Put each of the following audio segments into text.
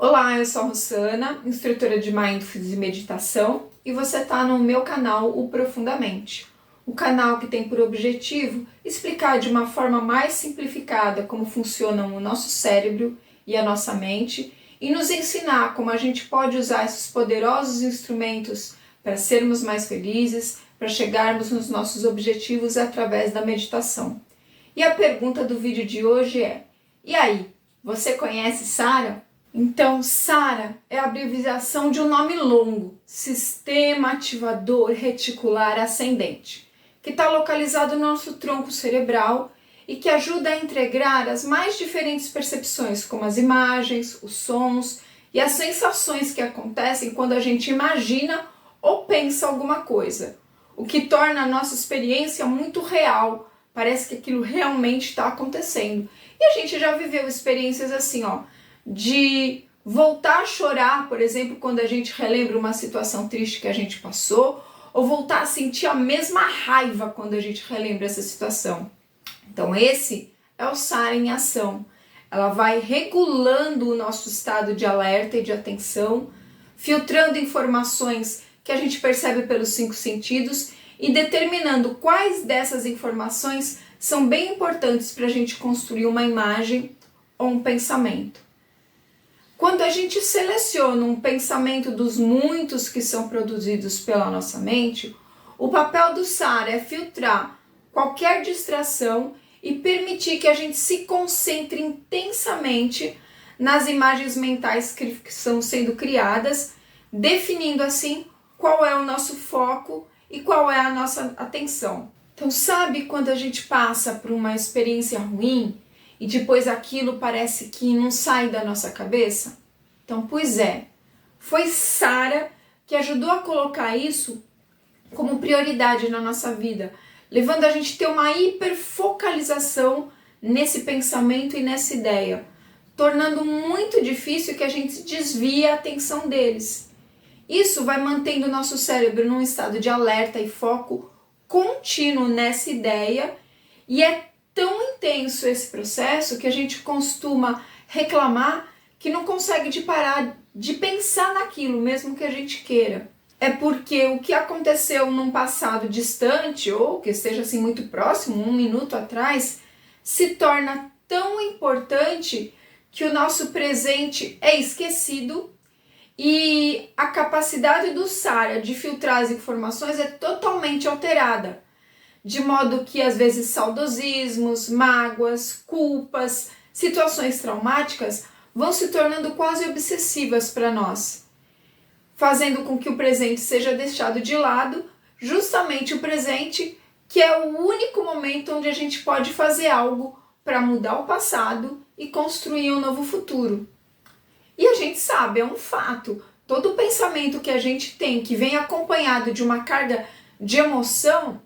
Olá, eu sou a Rossana, instrutora de Mindfulness e Meditação, e você está no meu canal, o Profundamente. O canal que tem por objetivo explicar de uma forma mais simplificada como funcionam o nosso cérebro e a nossa mente e nos ensinar como a gente pode usar esses poderosos instrumentos para sermos mais felizes, para chegarmos nos nossos objetivos através da meditação. E a pergunta do vídeo de hoje é: e aí, você conhece Sara? Então, SARA é a abreviação de um nome longo, Sistema Ativador Reticular Ascendente, que está localizado no nosso tronco cerebral e que ajuda a integrar as mais diferentes percepções, como as imagens, os sons e as sensações que acontecem quando a gente imagina ou pensa alguma coisa, o que torna a nossa experiência muito real, parece que aquilo realmente está acontecendo. E a gente já viveu experiências assim, de voltar a chorar, por exemplo, quando a gente relembra uma situação triste que a gente passou, ou voltar a sentir a mesma raiva quando a gente relembra essa situação. Então esse é o SARA em ação. Ela vai regulando o nosso estado de alerta e de atenção, filtrando informações que a gente percebe pelos 5 sentidos e determinando quais dessas informações são bem importantes para a gente construir uma imagem ou um pensamento. Quando a gente seleciona um pensamento dos muitos que são produzidos pela nossa mente, o papel do SARA é filtrar qualquer distração e permitir que a gente se concentre intensamente nas imagens mentais que estão sendo criadas, definindo assim qual é o nosso foco e qual é a nossa atenção. Então, sabe quando a gente passa por uma experiência ruim e depois aquilo parece que não sai da nossa cabeça? Então, pois é, foi SARA que ajudou a colocar isso como prioridade na nossa vida, levando a gente a ter uma hiperfocalização nesse pensamento e nessa ideia, tornando muito difícil que a gente desvie a atenção deles. Isso vai mantendo o nosso cérebro num estado de alerta e foco contínuo nessa ideia, e é tão intenso esse processo que a gente costuma reclamar que não consegue parar de pensar naquilo, mesmo que a gente queira. É porque o que aconteceu num passado distante, ou que esteja assim muito próximo, 1 minuto atrás, se torna tão importante que o nosso presente é esquecido e a capacidade do SARA de filtrar as informações é totalmente alterada. De modo que, às vezes, saudosismos, mágoas, culpas, situações traumáticas vão se tornando quase obsessivas para nós, fazendo com que o presente seja deixado de lado, justamente o presente que é o único momento onde a gente pode fazer algo para mudar o passado e construir um novo futuro. E a gente sabe, é um fato, todo pensamento que a gente tem que vem acompanhado de uma carga de emoção,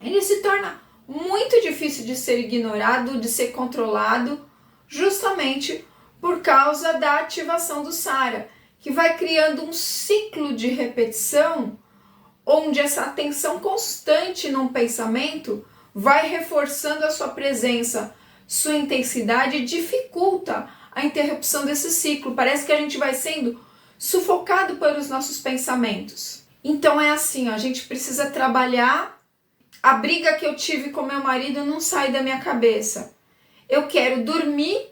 ele se torna muito difícil de ser ignorado, de ser controlado, justamente por causa da ativação do SARA, que vai criando um ciclo de repetição, onde essa atenção constante num pensamento vai reforçando a sua presença, sua intensidade e dificulta a interrupção desse ciclo. Parece que a gente vai sendo sufocado pelos nossos pensamentos. Então é assim, a gente precisa trabalhar. A briga que eu tive com meu marido não sai da minha cabeça. Eu quero dormir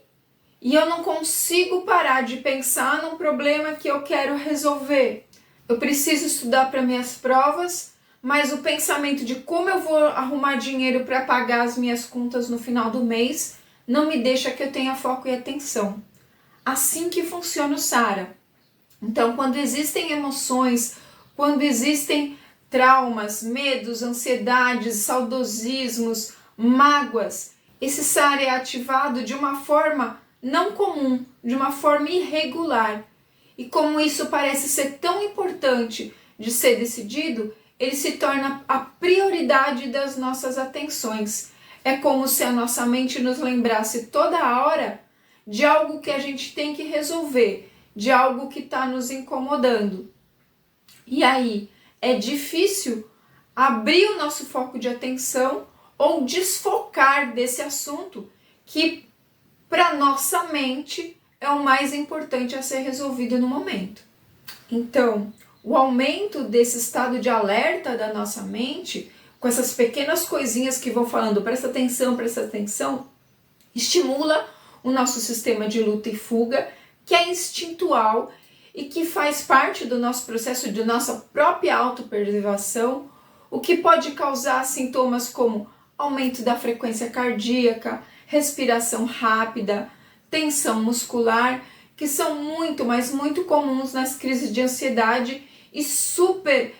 e eu não consigo parar de pensar num problema que eu quero resolver. Eu preciso estudar para minhas provas, mas o pensamento de como eu vou arrumar dinheiro para pagar as minhas contas no final do mês não me deixa que eu tenha foco e atenção. Assim que funciona o SARA. Então, quando existem emoções, quando existem traumas, medos, ansiedades, saudosismos, mágoas, esse SARA é ativado de uma forma não comum, de uma forma irregular. E como isso parece ser tão importante de ser decidido, ele se torna a prioridade das nossas atenções. É como se a nossa mente nos lembrasse toda hora de algo que a gente tem que resolver, de algo que está nos incomodando. E aí, é difícil abrir o nosso foco de atenção ou desfocar desse assunto que para nossa mente é o mais importante a ser resolvido no momento. Então, o aumento desse estado de alerta da nossa mente, com essas pequenas coisinhas que vão falando, presta atenção, estimula o nosso sistema de luta e fuga, que é instintual e que faz parte do nosso processo de nossa própria autopreservação, o que pode causar sintomas como aumento da frequência cardíaca, respiração rápida, tensão muscular, que são muito, mas muito comuns nas crises de ansiedade e super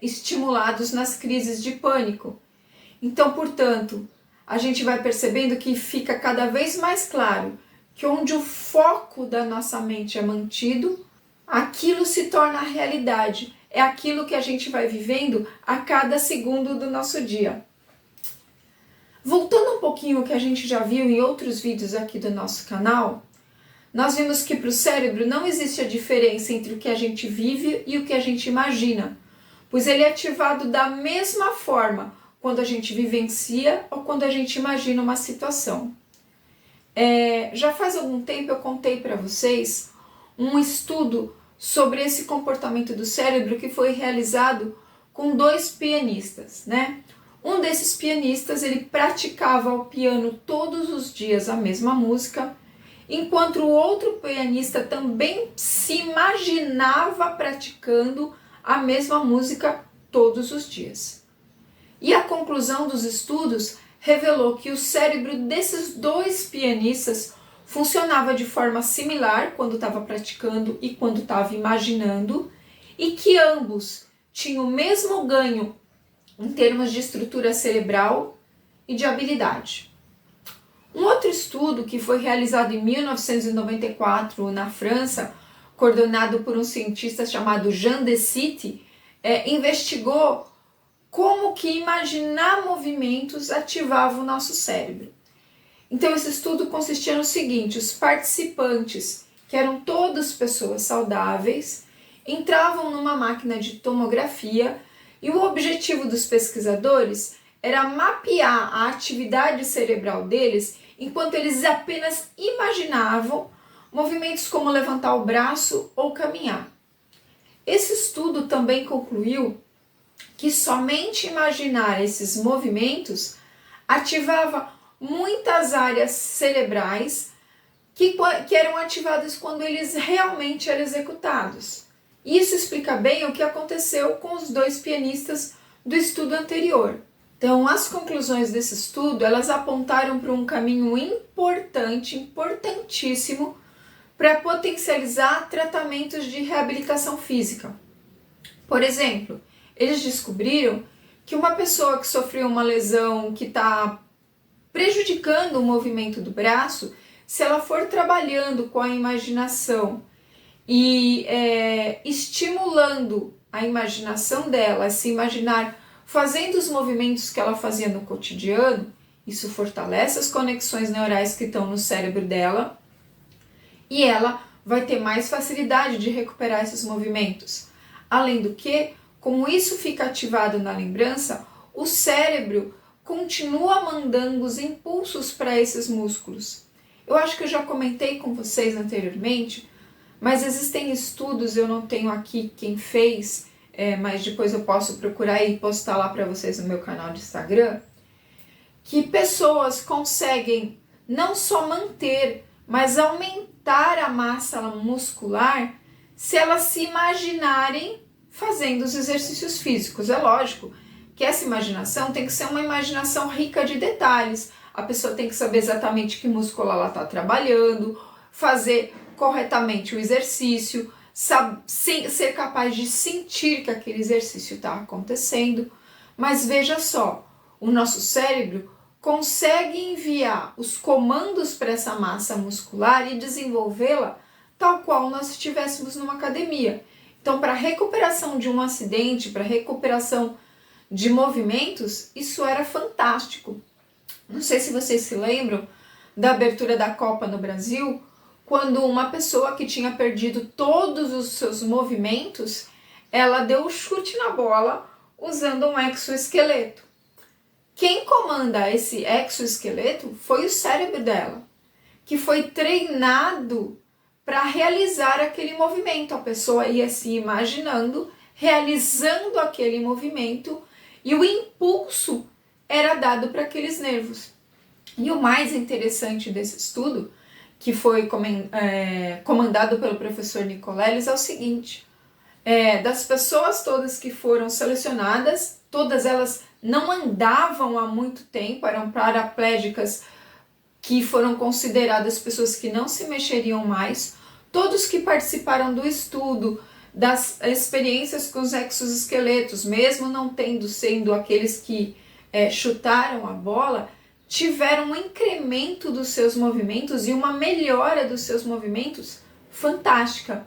estimulados nas crises de pânico. Então, portanto, a gente vai percebendo que fica cada vez mais claro que onde o foco da nossa mente é mantido, aquilo se torna a realidade. É aquilo que a gente vai vivendo a cada segundo do nosso dia. Voltando um pouquinho ao que a gente já viu em outros vídeos aqui do nosso canal, nós vimos que para o cérebro não existe a diferença entre o que a gente vive e o que a gente imagina, pois ele é ativado da mesma forma quando a gente vivencia ou quando a gente imagina uma situação. Já faz algum tempo eu contei para vocês um estudo sobre esse comportamento do cérebro que foi realizado com 2 pianistas, né? Um desses pianistas, ele praticava ao piano todos os dias a mesma música, enquanto o outro pianista também se imaginava praticando a mesma música todos os dias. E a conclusão dos estudos revelou que o cérebro desses 2 pianistas funcionava de forma similar quando estava praticando e quando estava imaginando, e que ambos tinham o mesmo ganho em termos de estrutura cerebral e de habilidade. Um outro estudo que foi realizado em 1994 na França, coordenado por um cientista chamado Jean Decity, investigou como que imaginar movimentos ativava o nosso cérebro. Então esse estudo consistia no seguinte: os participantes, que eram todos pessoas saudáveis, entravam numa máquina de tomografia e o objetivo dos pesquisadores era mapear a atividade cerebral deles enquanto eles apenas imaginavam movimentos como levantar o braço ou caminhar. Esse estudo também concluiu que somente imaginar esses movimentos ativava muitas áreas cerebrais que eram ativadas quando eles realmente eram executados. Isso explica bem o que aconteceu com os 2 pianistas do estudo anterior. Então, as conclusões desse estudo, elas apontaram para um caminho importantíssimo para potencializar tratamentos de reabilitação física. Por exemplo, eles descobriram que uma pessoa que sofreu uma lesão que está prejudicando o movimento do braço, se ela for trabalhando com a imaginação e estimulando a imaginação dela, a se imaginar fazendo os movimentos que ela fazia no cotidiano, isso fortalece as conexões neurais que estão no cérebro dela e ela vai ter mais facilidade de recuperar esses movimentos. Além do que, como isso fica ativado na lembrança, o cérebro continua mandando os impulsos para esses músculos. Eu acho que eu já comentei com vocês anteriormente, mas existem estudos, eu não tenho aqui quem fez, mas depois eu posso procurar e postar lá para vocês no meu canal de Instagram, que pessoas conseguem não só manter, mas aumentar a massa muscular se elas se imaginarem fazendo os exercícios físicos. É lógico que essa imaginação tem que ser uma imaginação rica de detalhes. A pessoa tem que saber exatamente que músculo ela está trabalhando, fazer corretamente o exercício, ser capaz de sentir que aquele exercício está acontecendo. Mas veja só, o nosso cérebro consegue enviar os comandos para essa massa muscular e desenvolvê-la tal qual nós estivéssemos numa academia. Então, para a recuperação de um acidente, para a recuperação de movimentos, isso era fantástico. Não sei se vocês se lembram da abertura da Copa no Brasil, quando uma pessoa que tinha perdido todos os seus movimentos, ela deu o chute na bola usando um exoesqueleto. Quem comanda esse exoesqueleto foi o cérebro dela. que foi treinado para realizar aquele movimento. A pessoa ia se imaginando realizando aquele movimento e o impulso era dado para aqueles nervos. E o mais interessante desse estudo, que foi comandado pelo professor Nicoleles, é o seguinte: das pessoas todas que foram selecionadas, todas elas não andavam há muito tempo, eram paraplégicas que foram consideradas pessoas que não se mexeriam mais. Todos que participaram do estudo, das experiências com os exoesqueletos, mesmo não sendo aqueles que chutaram a bola, tiveram um incremento dos seus movimentos e uma melhora dos seus movimentos fantástica.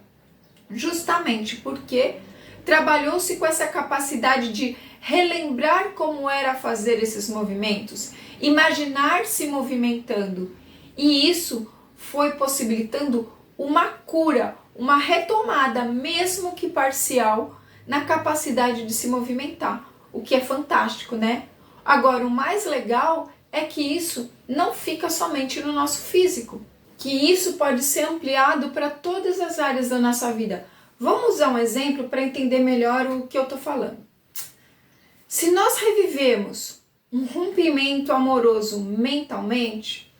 Justamente porque trabalhou-se com essa capacidade de relembrar como era fazer esses movimentos, imaginar se movimentando, e isso foi possibilitando uma cura, uma retomada, mesmo que parcial, na capacidade de se movimentar, o que é fantástico, né? Agora, o mais legal é que isso não fica somente no nosso físico, que isso pode ser ampliado para todas as áreas da nossa vida. Vamos usar um exemplo para entender melhor o que eu estou falando. Se nós revivemos um rompimento amoroso mentalmente,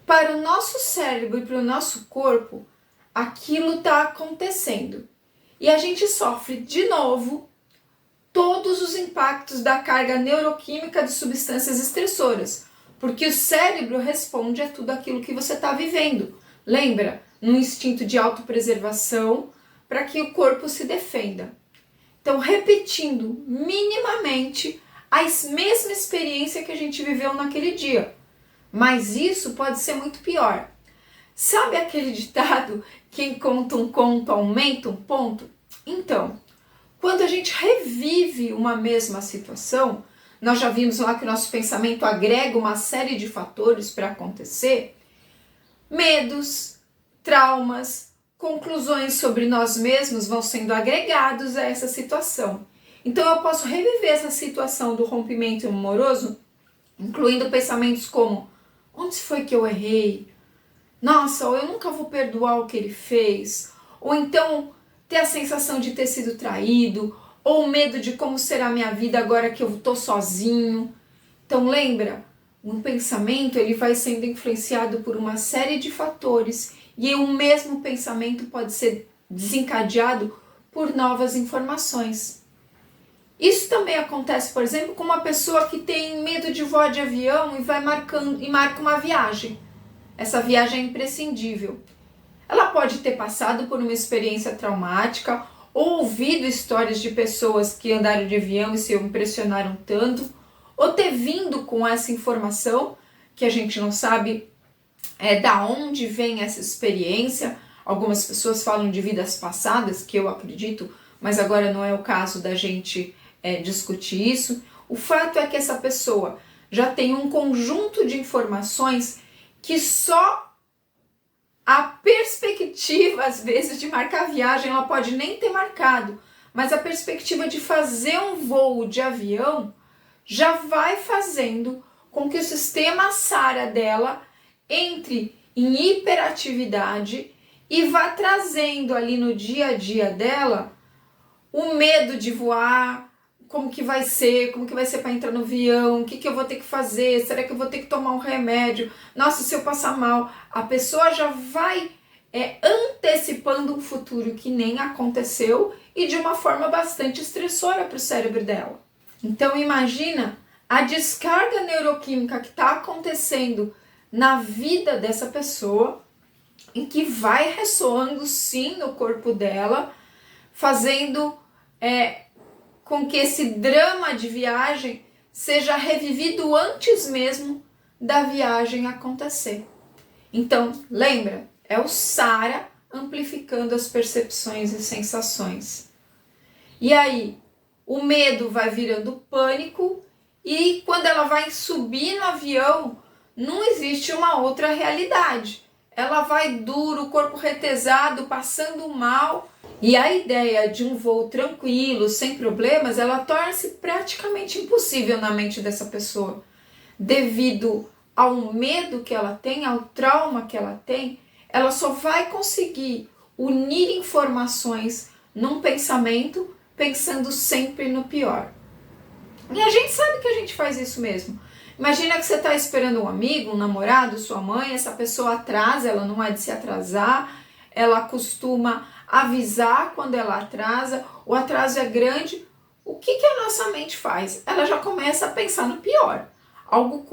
para o nosso cérebro e para o nosso corpo, aquilo está acontecendo. E a gente sofre de novo todos os impactos da carga neuroquímica de substâncias estressoras, porque o cérebro responde a tudo aquilo que você está vivendo. Lembra? No instinto de autopreservação, para que o corpo se defenda. Então, repetindo minimamente a mesma experiência que a gente viveu naquele dia. Mas isso pode ser muito pior. Sabe aquele ditado, quem conta um conto aumenta um ponto? Então, quando a gente revive uma mesma situação, nós já vimos lá que o nosso pensamento agrega uma série de fatores para acontecer, medos, traumas, conclusões sobre nós mesmos vão sendo agregados a essa situação. Então eu posso reviver essa situação do rompimento amoroso, incluindo pensamentos como: onde foi que eu errei? Nossa, ou eu nunca vou perdoar o que ele fez. Ou então ter a sensação de ter sido traído, ou medo de como será a minha vida agora que eu estou sozinho. Então lembra, um pensamento ele vai sendo influenciado por uma série de fatores e o mesmo pensamento pode ser desencadeado por novas informações. Isso também acontece, por exemplo, com uma pessoa que tem medo de voar de avião e marca uma viagem. Essa viagem é imprescindível. Ela pode ter passado por uma experiência traumática, ou ouvido histórias de pessoas que andaram de avião e se impressionaram tanto, ou ter vindo com essa informação, que a gente não sabe da onde vem essa experiência. Algumas pessoas falam de vidas passadas, que eu acredito, mas agora não é o caso da gente discutir isso. O fato é que essa pessoa já tem um conjunto de informações que só a perspectiva, às vezes, de marcar a viagem, ela pode nem ter marcado, mas a perspectiva de fazer um voo de avião já vai fazendo com que o sistema SARA dela entre em hiperatividade e vá trazendo ali no dia a dia dela o medo de voar, como que vai ser para entrar no avião, o que eu vou ter que fazer, será que eu vou ter que tomar um remédio, nossa, se eu passar mal. A pessoa já vai antecipando um futuro que nem aconteceu e de uma forma bastante estressora para o cérebro dela. Então imagina a descarga neuroquímica que está acontecendo na vida dessa pessoa, em que vai ressoando sim no corpo dela, fazendo com que esse drama de viagem seja revivido antes mesmo da viagem acontecer. Então, lembra, é o SARA amplificando as percepções e sensações. E aí, o medo vai virando pânico e quando ela vai subir no avião, não existe uma outra realidade. Ela vai duro, o corpo retesado, passando mal. E a ideia de um voo tranquilo, sem problemas, ela torna-se praticamente impossível na mente dessa pessoa, devido ao medo que ela tem, ao trauma que ela tem, ela só vai conseguir unir informações num pensamento, pensando sempre no pior. E a gente sabe que a gente faz isso mesmo. Imagina que você está esperando um amigo, um namorado, sua mãe, essa pessoa atrasa, ela não é de se atrasar, ela costuma avisar quando ela atrasa, o atraso é grande. O que a nossa mente faz? Ela já começa a pensar no pior. Algo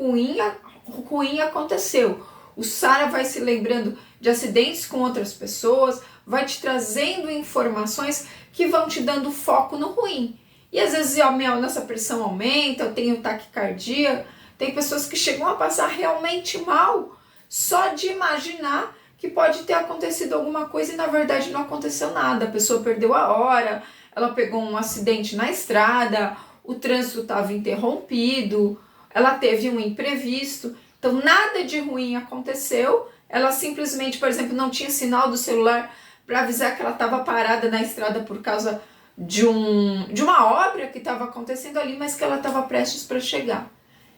ruim aconteceu. O Sara vai se lembrando de acidentes com outras pessoas, vai te trazendo informações que vão te dando foco no ruim. E às vezes a nossa pressão aumenta, eu tenho taquicardia, tem pessoas que chegam a passar realmente mal só de imaginar que pode ter acontecido alguma coisa e na verdade não aconteceu nada. A pessoa perdeu a hora, ela pegou um acidente na estrada, o trânsito estava interrompido, ela teve um imprevisto. Então nada de ruim aconteceu, ela simplesmente, por exemplo, não tinha sinal do celular para avisar que ela estava parada na estrada por causa de uma obra que estava acontecendo ali, mas que ela estava prestes para chegar.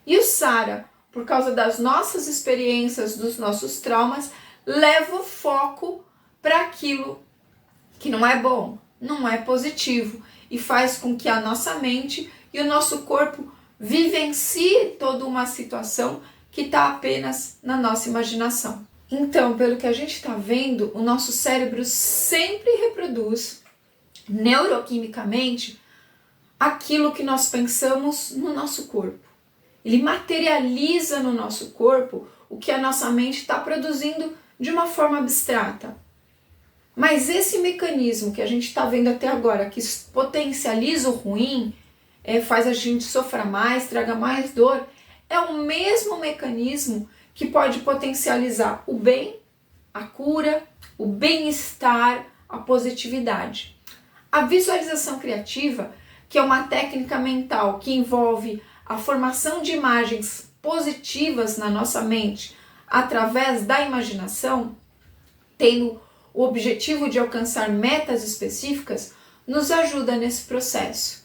E o Sara, por causa das nossas experiências, dos nossos traumas, leva o foco para aquilo que não é bom, não é positivo, e faz com que a nossa mente e o nosso corpo vivencie toda uma situação que está apenas na nossa imaginação. Então, pelo que a gente está vendo, o nosso cérebro sempre reproduz neuroquimicamente aquilo que nós pensamos no nosso corpo. Ele materializa no nosso corpo o que a nossa mente está produzindo de uma forma abstrata. Mas esse mecanismo que a gente está vendo até agora, que potencializa o ruim, faz a gente sofrer mais, traga mais dor, é o mesmo mecanismo que pode potencializar o bem, a cura, o bem-estar, a positividade. A visualização criativa, que é uma técnica mental que envolve a formação de imagens positivas na nossa mente através da imaginação, tendo o objetivo de alcançar metas específicas, nos ajuda nesse processo.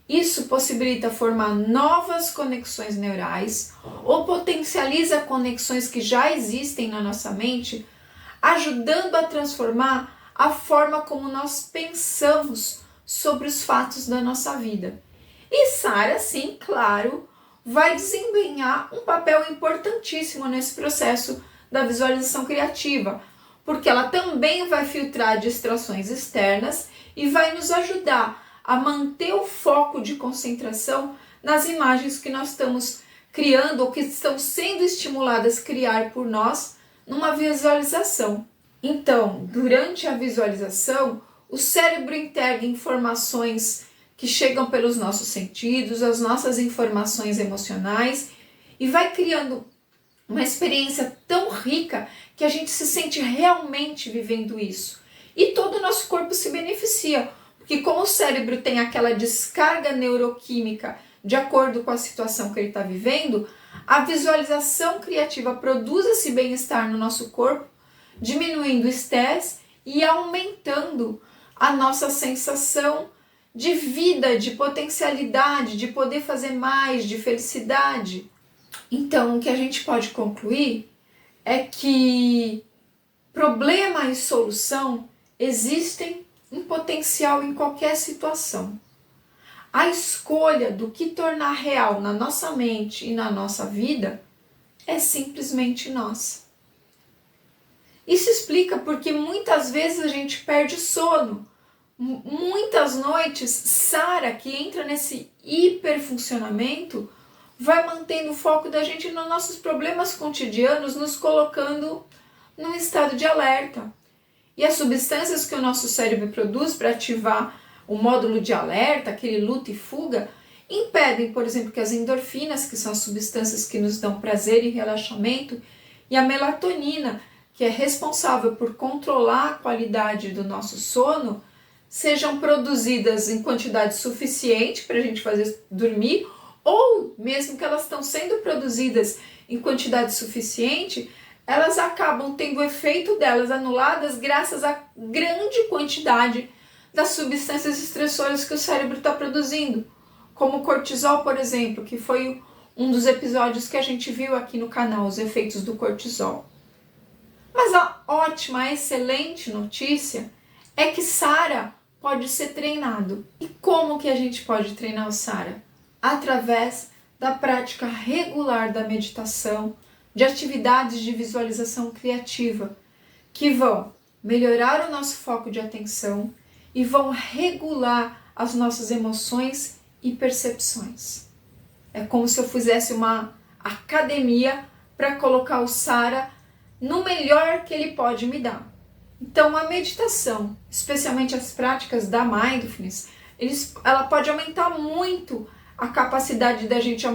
Isso possibilita formar novas conexões neurais ou potencializa conexões que já existem na nossa mente, ajudando a transformar a forma como nós pensamos sobre os fatos da nossa vida. E Sara, sim, claro, vai desempenhar um papel importantíssimo nesse processo da visualização criativa, porque ela também vai filtrar distrações externas e vai nos ajudar a manter o foco de concentração nas imagens que nós estamos criando ou que estão sendo estimuladas a criar por nós numa visualização. Então, durante a visualização, o cérebro integra informações que chegam pelos nossos sentidos, as nossas informações emocionais, e vai criando uma experiência tão rica que a gente se sente realmente vivendo isso. E todo o nosso corpo se beneficia, porque como o cérebro tem aquela descarga neuroquímica de acordo com a situação que ele está vivendo, a visualização criativa produz esse bem-estar no nosso corpo, diminuindo o estresse e aumentando a nossa sensação de vida, de potencialidade, de poder fazer mais, de felicidade. Então, o que a gente pode concluir é que problema e solução existem em potencial em qualquer situação. A escolha do que tornar real na nossa mente e na nossa vida é simplesmente nossa. Isso explica porque muitas vezes a gente perde sono. Muitas noites, Sara, que entra nesse hiperfuncionamento, vai mantendo o foco da gente nos nossos problemas cotidianos, nos colocando num estado de alerta. E as substâncias que o nosso cérebro produz para ativar o módulo de alerta, aquele luta e fuga, impedem, por exemplo, que as endorfinas, que são as substâncias que nos dão prazer e relaxamento, e a melatonina, que é responsável por controlar a qualidade do nosso sono, sejam produzidas em quantidade suficiente para a gente fazer dormir, ou mesmo que elas estão sendo produzidas em quantidade suficiente, elas acabam tendo o efeito delas anuladas graças à grande quantidade das substâncias estressoras que o cérebro está produzindo, como o cortisol, por exemplo, que foi um dos episódios que a gente viu aqui no canal, os efeitos do cortisol. Mas a ótima, a excelente notícia é que SARA pode ser treinado. E como que a gente pode treinar o SARA? Através da prática regular da meditação, de atividades de visualização criativa, que vão melhorar o nosso foco de atenção e vão regular as nossas emoções e percepções. É como se eu fizesse uma academia para colocar o SARA no melhor que ele pode me dar. Então a meditação, especialmente as práticas da Mindfulness, ela pode aumentar muito a capacidade da gente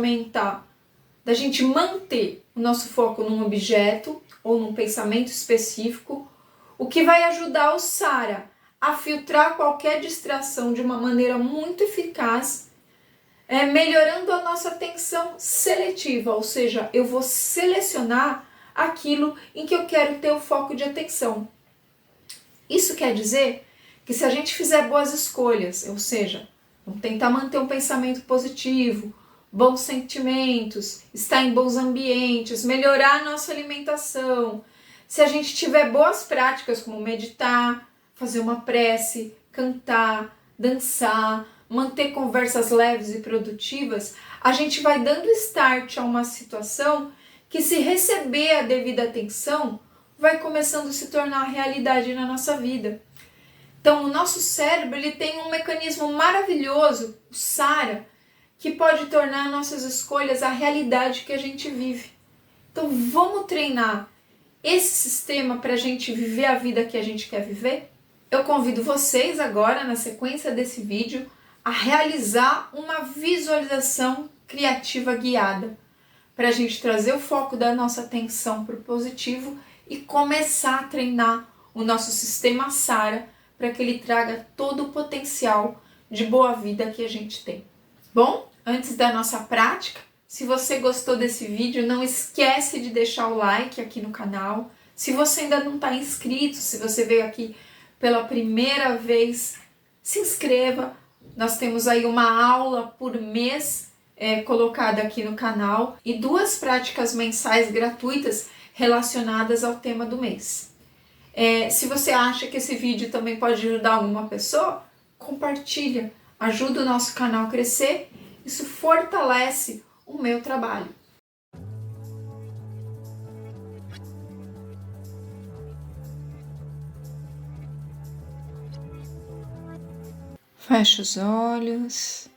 manter o nosso foco num objeto ou num pensamento específico, o que vai ajudar o SARA a filtrar qualquer distração de uma maneira muito eficaz, melhorando a nossa atenção seletiva, ou seja, eu vou selecionar aquilo em que eu quero ter o foco de atenção. Isso quer dizer que se a gente fizer boas escolhas, ou seja, vamos tentar manter um pensamento positivo, bons sentimentos, estar em bons ambientes, melhorar a nossa alimentação, se a gente tiver boas práticas como meditar, fazer uma prece, cantar, dançar, manter conversas leves e produtivas, a gente vai dando start a uma situação que, se receber a devida atenção, vai começando a se tornar realidade na nossa vida. Então, o nosso cérebro ele tem um mecanismo maravilhoso, o SARA, que pode tornar nossas escolhas a realidade que a gente vive. Então, vamos treinar esse sistema para a gente viver a vida que a gente quer viver? Eu convido vocês agora, na sequência desse vídeo, a realizar uma visualização criativa guiada, para a gente trazer o foco da nossa atenção para o positivo e começar a treinar o nosso sistema SARA para que ele traga todo o potencial de boa vida que a gente tem. Bom, antes da nossa prática, se você gostou desse vídeo, não esquece de deixar o like aqui no canal. Se você ainda não está inscrito, se você veio aqui pela primeira vez, se inscreva. Nós temos aí uma aula por mês colocada aqui no canal e 2 práticas mensais gratuitas relacionadas ao tema do mês. Se você acha que esse vídeo também pode ajudar alguma pessoa, compartilha, ajuda o nosso canal a crescer, isso fortalece o meu trabalho. Feche os olhos,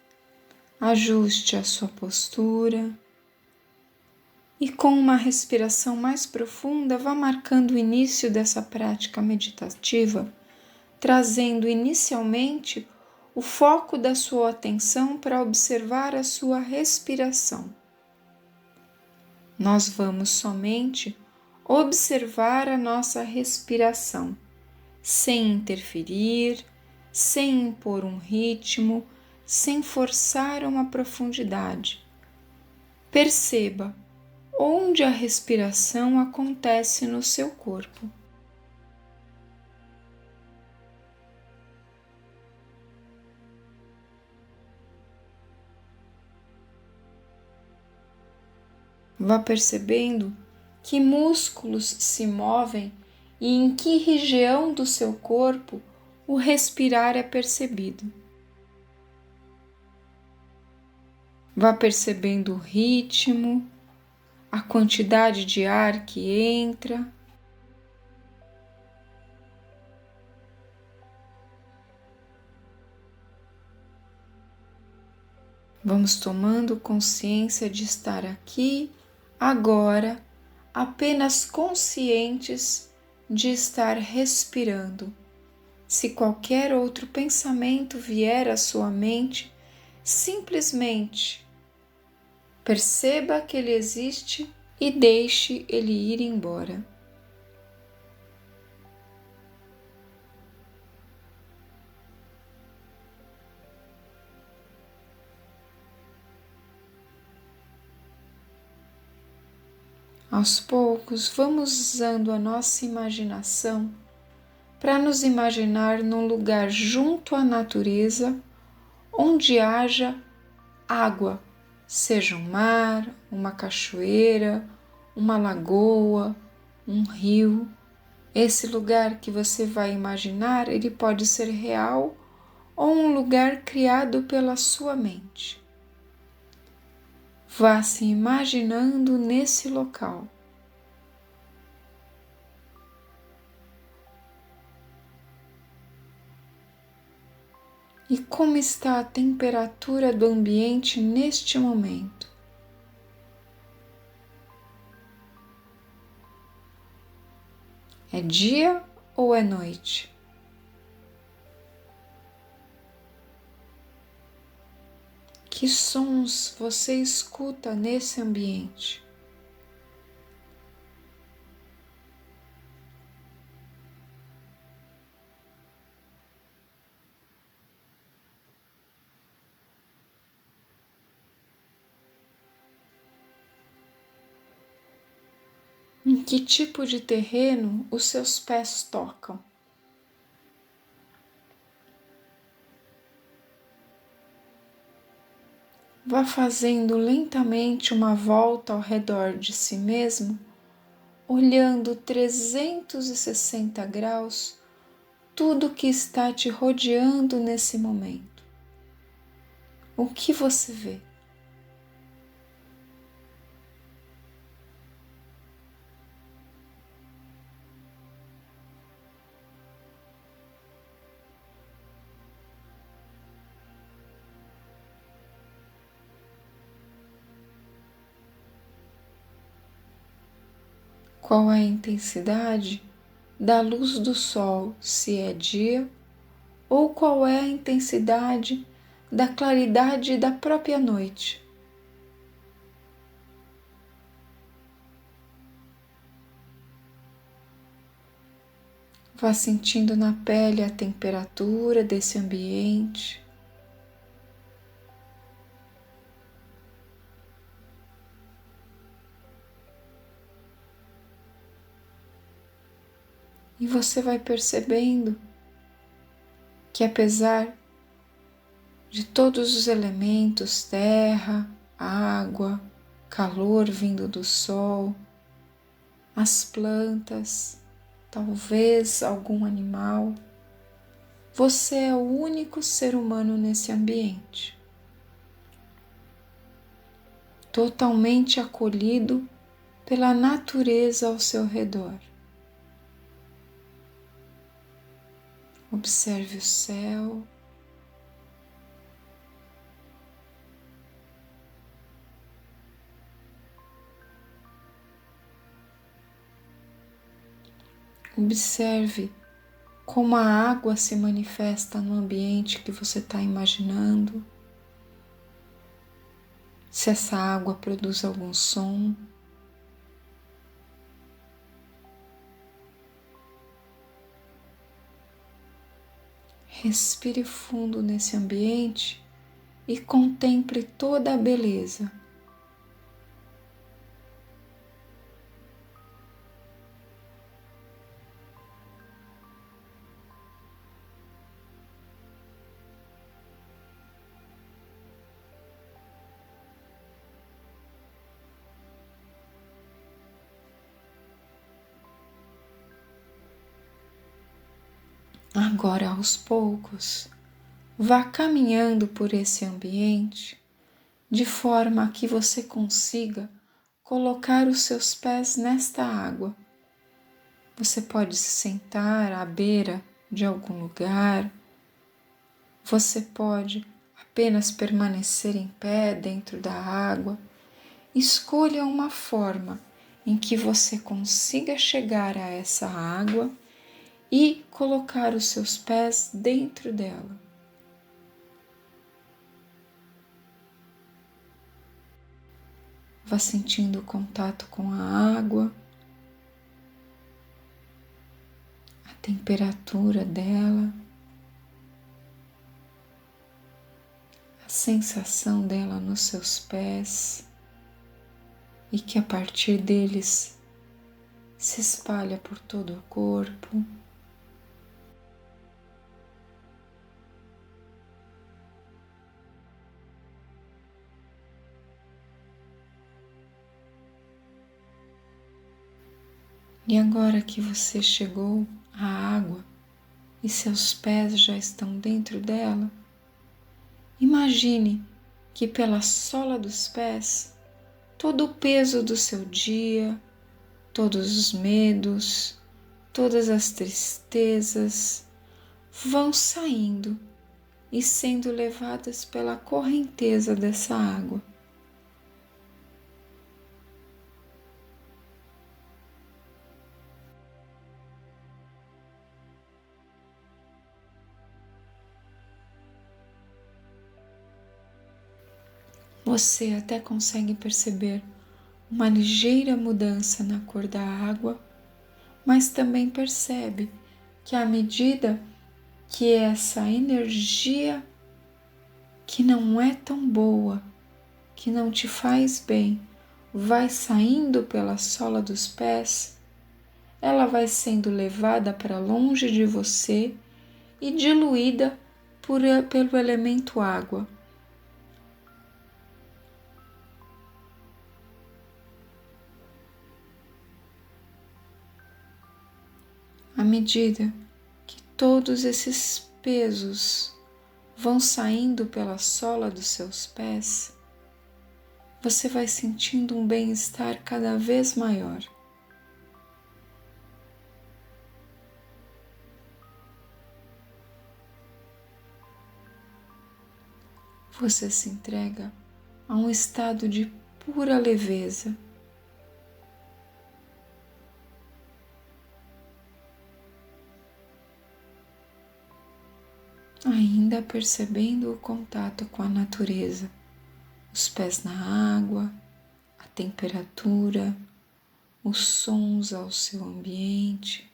ajuste a sua postura e, com uma respiração mais profunda, vá marcando o início dessa prática meditativa, trazendo inicialmente o foco da sua atenção para observar a sua respiração. Nós vamos somente observar a nossa respiração, sem interferir, sem impor um ritmo, sem forçar uma profundidade. Perceba onde a respiração acontece no seu corpo. Vá percebendo que músculos se movem e em que região do seu corpo o respirar é percebido. Vá percebendo o ritmo, a quantidade de ar que entra. Vamos tomando consciência de estar aqui, agora, apenas conscientes de estar respirando. Se qualquer outro pensamento vier à sua mente, simplesmente perceba que ele existe e deixe ele ir embora. Aos poucos, vamos usando a nossa imaginação para nos imaginar num lugar junto à natureza, onde haja água seja um mar, uma cachoeira, uma lagoa, um rio. Esse lugar que você vai imaginar, ele pode ser real ou um lugar criado pela sua mente. Vá se imaginando nesse local. E como está a temperatura do ambiente neste momento? É dia ou é noite? Que sons você escuta nesse ambiente? Em que tipo de terreno os seus pés tocam? Vá fazendo lentamente uma volta ao redor de si mesmo, olhando 360 graus tudo que está te rodeando nesse momento. O que você vê? Qual é a intensidade da luz do sol, se é dia, ou qual é a intensidade da claridade da própria noite? Vá sentindo na pele a temperatura desse ambiente. E você vai percebendo que apesar de todos os elementos, terra, água, calor vindo do sol, as plantas, talvez algum animal, você é o único ser humano nesse ambiente, totalmente acolhido pela natureza ao seu redor. Observe o céu. Observe como a água se manifesta no ambiente que você está imaginando. Se essa água produz algum som. Respire fundo nesse ambiente e contemple toda a beleza. Agora, aos poucos, vá caminhando por esse ambiente de forma que você consiga colocar os seus pés nesta água. Você pode se sentar à beira de algum lugar, você pode apenas permanecer em pé dentro da água. Escolha uma forma em que você consiga chegar a essa água e colocar os seus pés dentro dela. Vá sentindo o contato com a água, a temperatura dela, a sensação dela nos seus pés e que a partir deles se espalha por todo o corpo. E agora que você chegou à água e seus pés já estão dentro dela, imagine que pela sola dos pés, todo o peso do seu dia, todos os medos, todas as tristezas vão saindo e sendo levadas pela correnteza dessa água. Você até consegue perceber uma ligeira mudança na cor da água, mas também percebe que à medida que essa energia que não é tão boa, que não te faz bem, vai saindo pela sola dos pés, ela vai sendo levada para longe de você e diluída pelo elemento água. À medida que todos esses pesos vão saindo pela sola dos seus pés, você vai sentindo um bem-estar cada vez maior. Você se entrega a um estado de pura leveza. Ainda percebendo o contato com a natureza, os pés na água, a temperatura, os sons ao seu ambiente.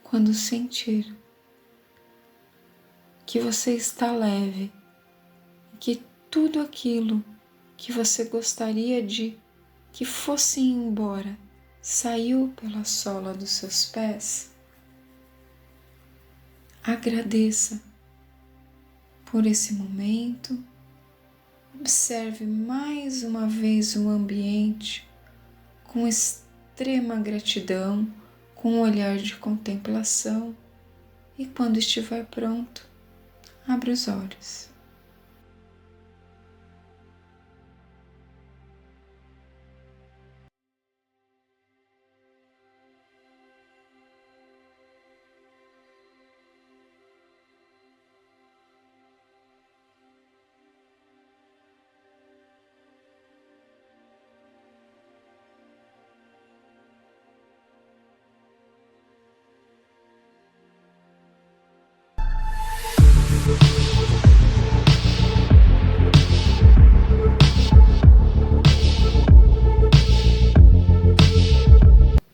Quando sentir que você está leve, que tudo aquilo que você gostaria de que fosse embora saiu pela sola dos seus pés, agradeça por esse momento. Observe mais uma vez o ambiente com extrema gratidão, com um olhar de contemplação, e quando estiver pronto, abra os olhos.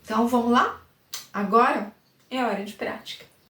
Então vamos lá? Agora é hora de prática.